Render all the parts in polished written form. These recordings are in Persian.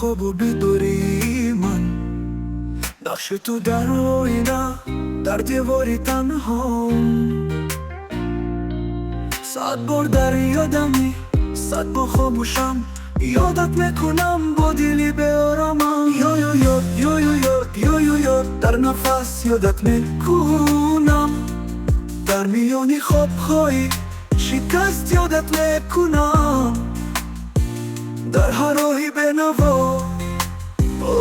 خواب و بیداری من، نقش تو در آینه، در دیواری تنها. صد بار در یادمی، صد بار خاموشم، یادت میکنم با دلی به آرامم. یا یا یا یا یا یا یا یا در نفس یادت میکنم، در میانی خوابهای شکست یادت میکنم، در هر راهی به نوا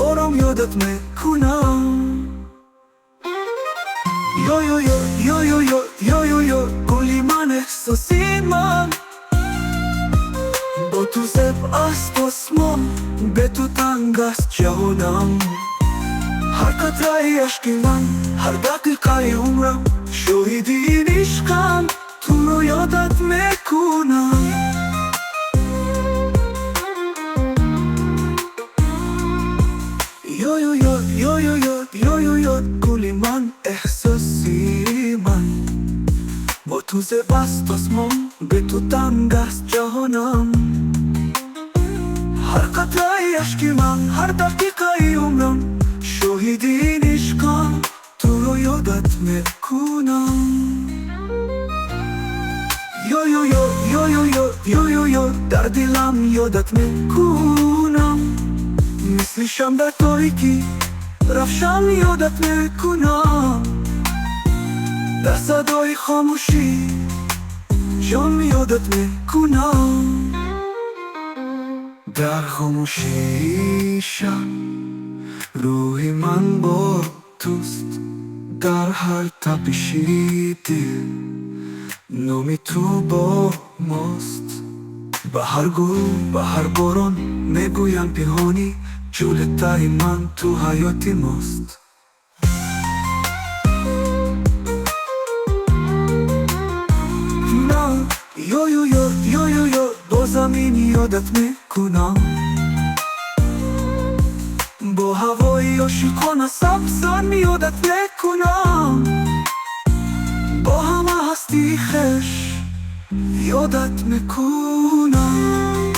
آرام یادت میکنم. یا یا یا یا یا یا یا یا یا گلی من، احساسی من، با تو زب است آسمان، به تو تنگ است جهانم. هر قطره عشق من، هر دقیقه عمرم، شاهدی این عشقم، تو رو یادت میکنم. یا یا یا یا یا یا یا یا یا گلی من، احساسی من، با تو زب است آسمان، به تو تنگ است جهانم. هر قطره عشق من، هر دقیقه عمرم، شاهدی این عشقم، تو رو یادت میکنم. یا یا یا یا یا یا یا یا یا در دلم یادت میکنم، مثل شمع در تاریکی روشن یادت میکنم، در صدای خاموشی جان یادت میکنم. در خاموشی شب روحی من با توست، در هر تپشی دل نامی تو با ماست. به هر گل به هر باران میگویم پنهانی، جلوتای من تو حیاتی ماست. نه یا یا یا یا یا یا بازم این یادت میکنم، با هوای عاشقانه سبزم یادت میکنم، با همه هستی خوش یادت میکنم.